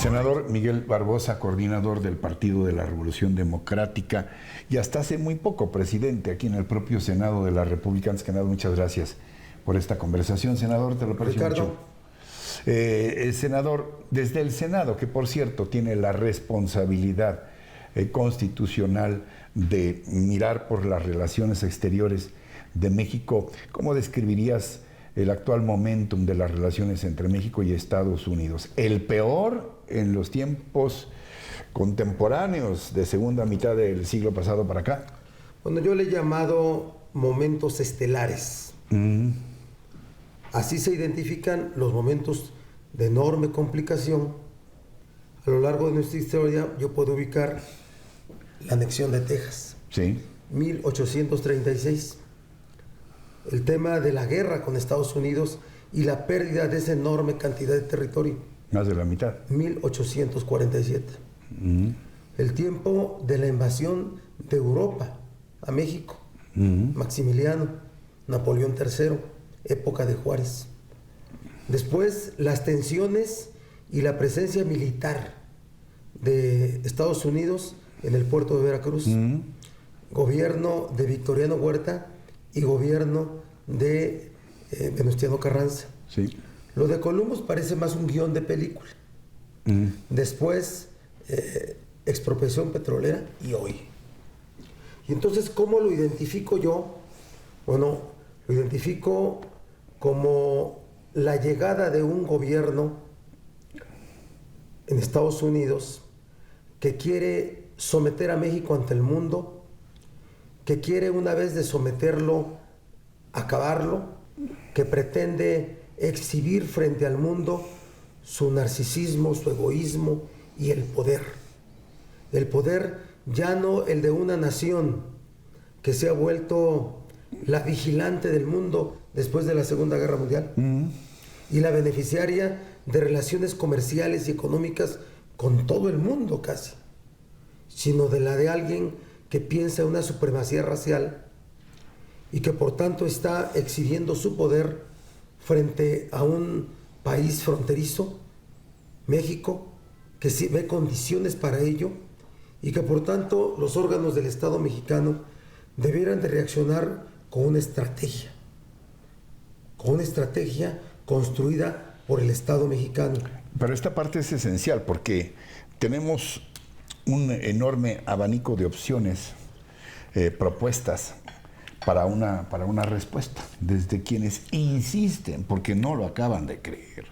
Senador Miguel Barbosa, coordinador del Partido de la Revolución Democrática y hasta hace muy poco presidente aquí en el propio Senado de la República. Antes que nada, muchas gracias por esta conversación, senador, te lo aprecio mucho. Senador, desde el Senado, que por cierto tiene la responsabilidad constitucional de mirar por las relaciones exteriores de México, ¿cómo describirías el actual momentum de las relaciones entre México y Estados Unidos? ¿El peor en los tiempos contemporáneos de segunda mitad del siglo pasado para acá? Bueno, yo le he llamado momentos estelares. Así se identifican los momentos de enorme complicación. A lo largo de nuestra historia yo puedo ubicar la anexión de Texas, sí, 1836. El tema de la guerra con Estados Unidos y la pérdida de esa enorme cantidad de territorio. Más de la mitad. 1847. El tiempo de la invasión de Europa a México. Maximiliano, Napoleón III, época de Juárez. Después, las tensiones y la presencia militar de Estados Unidos en el puerto de Veracruz. Gobierno de Victoriano Huerta y gobierno de Venustiano Carranza. Sí. Lo de Columbus parece más un guión de película. Después, expropiación petrolera y hoy. Y entonces, ¿cómo lo identifico yo? Bueno, lo identifico como la llegada de un gobierno en Estados Unidos que quiere someter a México ante el mundo, que quiere una vez de someterlo, acabarlo, que pretende exhibir frente al mundo su narcisismo, su egoísmo y el poder. El poder ya no el de una nación que se ha vuelto la vigilante del mundo después de la Segunda Guerra Mundial y la beneficiaria de relaciones comerciales y económicas con todo el mundo casi, sino de la de alguien que piensa en una supremacía racial y que por tanto está exhibiendo su poder frente a un país fronterizo, México, que sí ve condiciones para ello y que por tanto los órganos del Estado mexicano debieran de reaccionar con una estrategia construida por el Estado mexicano. Pero esta parte es esencial porque tenemos un enorme abanico de opciones, propuestas para una respuesta, desde quienes insisten, porque no lo acaban de creer,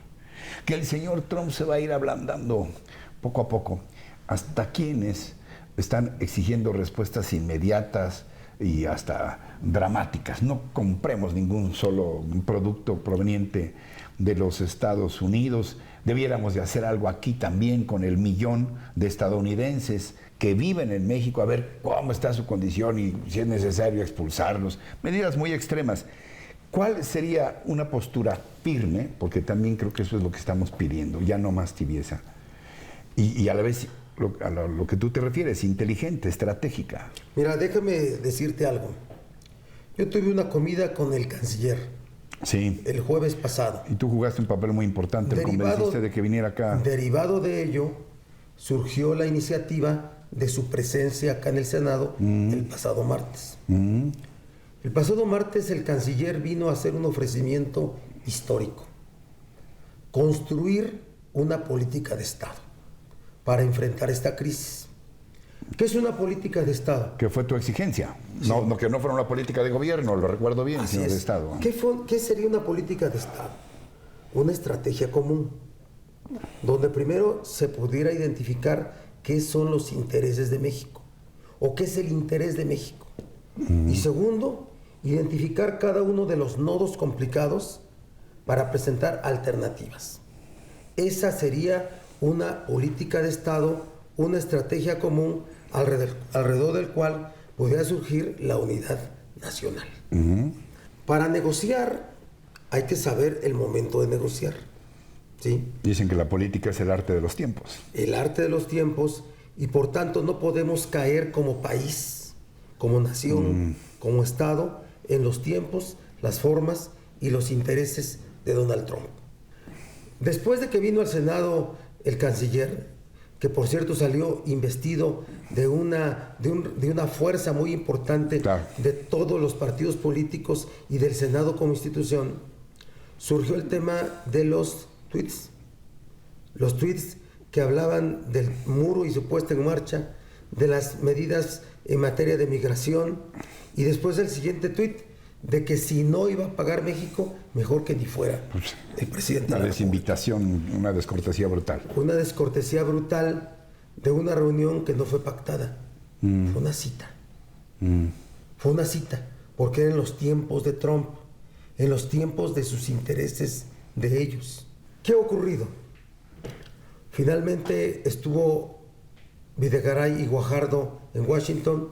que el señor Trump se va a ir ablandando poco a poco, hasta quienes están exigiendo respuestas inmediatas y hasta dramáticas. No compremos ningún solo producto proveniente de los Estados Unidos. Debiéramos de hacer algo aquí también con el millón de estadounidenses que viven en México, a ver cómo está su condición y si es necesario expulsarlos. Medidas muy extremas. ¿Cuál sería una postura firme? Porque también creo que eso es lo que estamos pidiendo, ya no más tibieza. Y a la vez, a lo que tú te refieres, inteligente, estratégica. Mira, déjame decirte algo. Yo tuve una comida con el canciller. Sí. El jueves pasado. Y tú jugaste un papel muy importante, lo convenciste de que viniera acá. Derivado de ello, surgió la iniciativa de su presencia acá en el Senado el pasado martes. El pasado martes el canciller vino a hacer un ofrecimiento histórico. Construir una política de Estado para enfrentar esta crisis. ¿Qué es una política de Estado? Que fue tu exigencia. Sí. No, que no fuera una política de gobierno, lo recuerdo bien, sino de Estado. ¿Qué sería una política de Estado? Una estrategia común, donde primero se pudiera identificar qué son los intereses de México, o qué es el interés de México. Y segundo, identificar cada uno de los nodos complicados para presentar alternativas. Esa sería una política de Estado, una estrategia común alrededor del cual podría surgir la unidad nacional. Para negociar hay que saber el momento de negociar. ¿Sí? Dicen que la política es el arte de los tiempos. El arte de los tiempos, y por tanto no podemos caer como país, como nación, como Estado, en los tiempos, las formas y los intereses de Donald Trump. Después de que vino al Senado el canciller, que por cierto salió investido de una fuerza muy importante, claro, de todos los partidos políticos y del Senado como institución, surgió el tema de los tweets. Los tweets que hablaban del muro y su puesta en marcha, de las medidas en materia de migración, y después el siguiente tweet de que si no iba a pagar México, mejor que ni fuera pues, el presidente. una desinvitación, una descortesía brutal. Una descortesía brutal de una reunión que no fue pactada. Fue una cita. Fue una cita, porque era en los tiempos de Trump, en los tiempos de sus intereses de ellos. ¿Qué ha ocurrido? Finalmente estuvo Videgaray y Guajardo en Washington.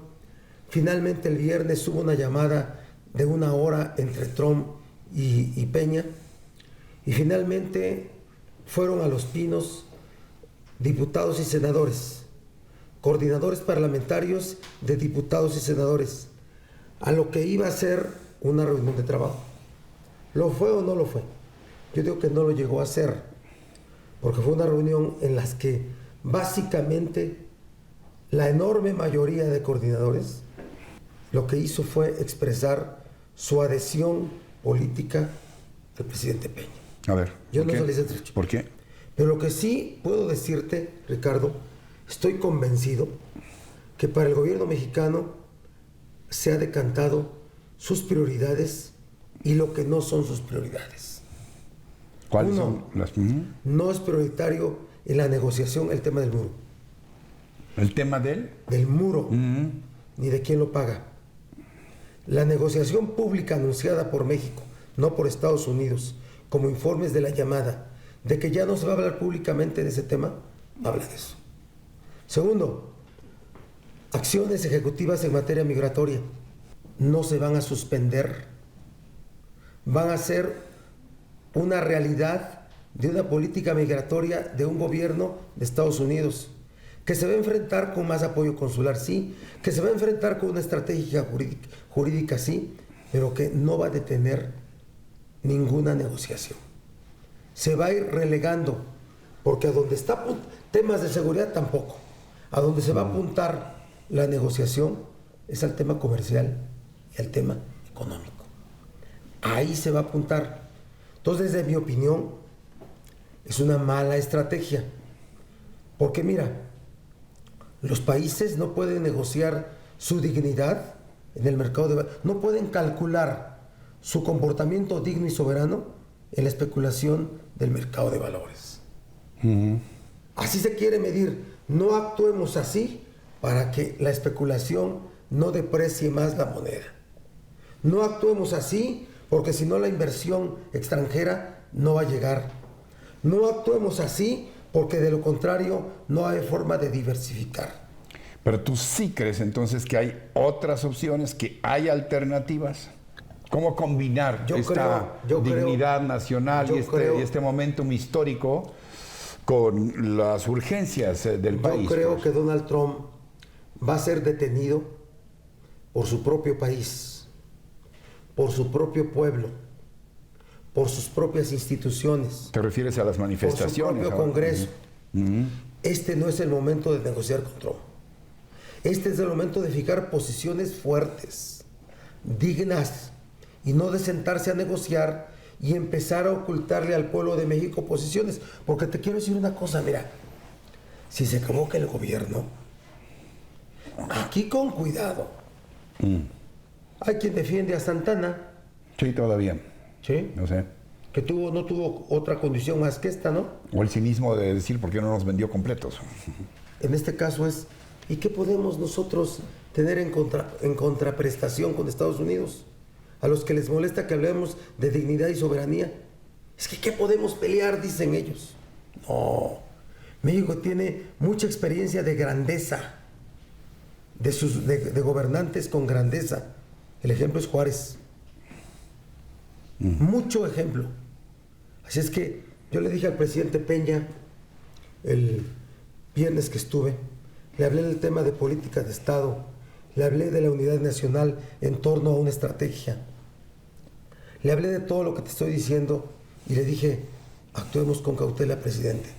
Finalmente el viernes hubo una llamada de 1 hora entre Trump y Peña. Y finalmente fueron a Los Pinos diputados y senadores, coordinadores parlamentarios de diputados y senadores, a lo que iba a ser una reunión de trabajo. ¿Lo fue o no lo fue? Yo digo que no lo llegó a ser, porque fue una reunión en la que básicamente la enorme mayoría de coordinadores lo que hizo fue expresar su adhesión política al presidente Peña. A ver, Yo no salí satisfecho. ¿por qué? Pero lo que sí puedo decirte, Ricardo, estoy convencido que para el gobierno mexicano se ha decantado sus prioridades y lo que no son sus prioridades. ¿Cuáles Uno, son las? No es prioritario en la negociación el tema del muro. ¿El tema del? Del muro, ni de quién lo paga. La negociación pública anunciada por México, no por Estados Unidos, como informes de la llamada, de que ya no se va a hablar públicamente de ese tema, habla de eso. Segundo, acciones ejecutivas en materia migratoria no se van a suspender, van a ser una realidad de una política migratoria de un gobierno de Estados Unidos, que se va a enfrentar con más apoyo consular, sí, que se va a enfrentar con una estrategia jurídica, sí, pero que no va a detener ninguna negociación. Se va a ir relegando, porque a donde está temas de seguridad tampoco. A donde se va a apuntar la negociación es al tema comercial y al tema económico. Ahí se va a apuntar. Entonces, desde mi opinión, es una mala estrategia. Porque mira, los países no pueden negociar su dignidad en el mercado de... No pueden calcular su comportamiento digno y soberano en la especulación del mercado de valores. Así se quiere medir. No actuemos así para que la especulación no deprecie más la moneda. No actuemos así porque si no la inversión extranjera no va a llegar. No actuemos así porque de lo contrario no hay forma de diversificar. Pero tú sí crees entonces que hay otras opciones, que hay alternativas. ¿Cómo combinar esta dignidad nacional y este momentum histórico con las urgencias del país? Yo creo que Donald Trump va a ser detenido por su propio país, por su propio pueblo, por sus propias instituciones. ¿Te refieres a las manifestaciones? Por su propio Congreso. Este no es el momento de negociar con Trump. Este es el momento de fijar posiciones fuertes, dignas, y no de sentarse a negociar y empezar a ocultarle al pueblo de México posiciones. Porque te quiero decir una cosa, mira, si se equivoca el gobierno, aquí con cuidado. Hay quien defiende a Santana. Sí, todavía. Sí. No sé. Que no tuvo otra condición más que esta, ¿no? O el cinismo de decir por qué no nos vendió completos. En este caso es, ¿y qué podemos nosotros tener en contraprestación con Estados Unidos? A los que les molesta que hablemos de dignidad y soberanía. Es que ¿qué podemos pelear? Dicen ellos. No. México tiene mucha experiencia de grandeza, de gobernantes con grandeza. El ejemplo es Juárez. Mucho ejemplo. Así es que yo le dije al presidente Peña el viernes que estuve, le hablé del tema de política de Estado, le hablé de la unidad nacional en torno a una estrategia, le hablé de todo lo que te estoy diciendo y le dije, actuemos con cautela, presidente.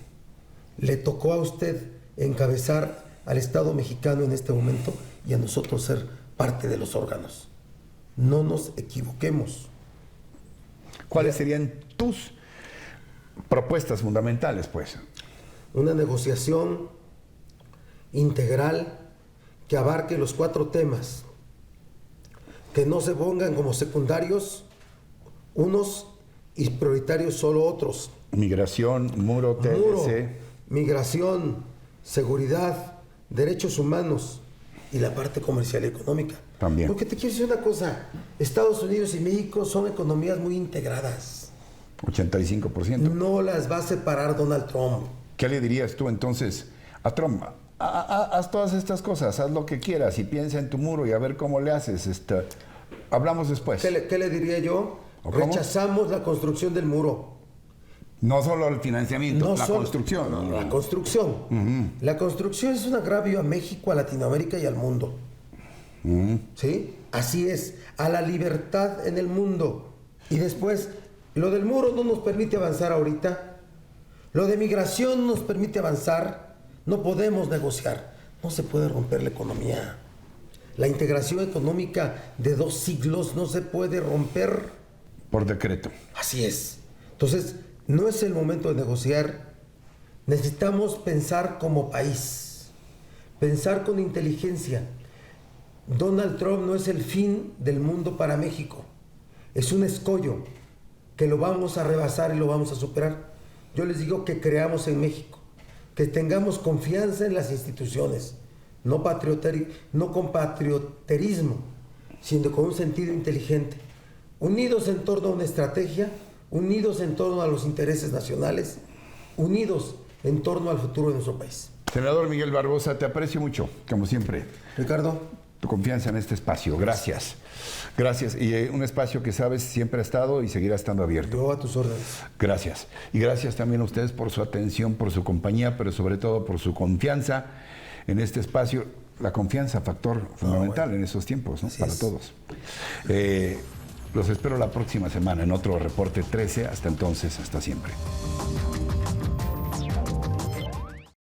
Le tocó a usted encabezar al Estado mexicano en este momento y a nosotros ser parte de los órganos. No nos equivoquemos. ¿Cuáles serían tus propuestas fundamentales, pues? Una negociación integral que abarque los 4 temas, que no se pongan como secundarios unos y prioritarios solo otros. Migración, muro, TLC. Migración, seguridad, derechos humanos y la parte comercial y económica. También. Porque te quiero decir una cosa, Estados Unidos y México son economías muy integradas. 85%. No las va a separar Donald Trump. ¿Qué le dirías tú entonces a Trump? Haz todas estas cosas, haz lo que quieras y piensa en tu muro y a ver cómo le haces. Hablamos después. ¿Qué le diría yo? ¿O cómo? Rechazamos la construcción del muro. No solo el financiamiento, No la solo- construcción. no, la construcción. La construcción es un agravio a México, a Latinoamérica y al mundo. ¿Sí? Así es, a la libertad en el mundo. Y después, lo del muro no nos permite avanzar ahorita. Lo de migración no nos permite avanzar. No podemos negociar. No se puede romper la economía. La integración económica de 2 siglos no se puede romper. Por decreto. Así es. Entonces, no es el momento de negociar. Necesitamos pensar como país, pensar con inteligencia. Donald Trump no es el fin del mundo para México. Es un escollo que lo vamos a rebasar y lo vamos a superar. Yo les digo que creamos en México, que tengamos confianza en las instituciones, no con patrioterismo, sino con un sentido inteligente. Unidos en torno a una estrategia, unidos en torno a los intereses nacionales, unidos en torno al futuro de nuestro país. Senador Miguel Barbosa, te aprecio mucho, como siempre, Ricardo, tu confianza en este espacio. Gracias. Gracias. Y un espacio que sabes siempre ha estado y seguirá estando abierto. yo a tus órdenes. Gracias. Y gracias también a ustedes por su atención, por su compañía, pero sobre todo por su confianza en este espacio. La confianza, factor fundamental en esos tiempos, ¿no? Para todos. Los espero la próxima semana en otro Reporte 13. Hasta entonces, hasta siempre.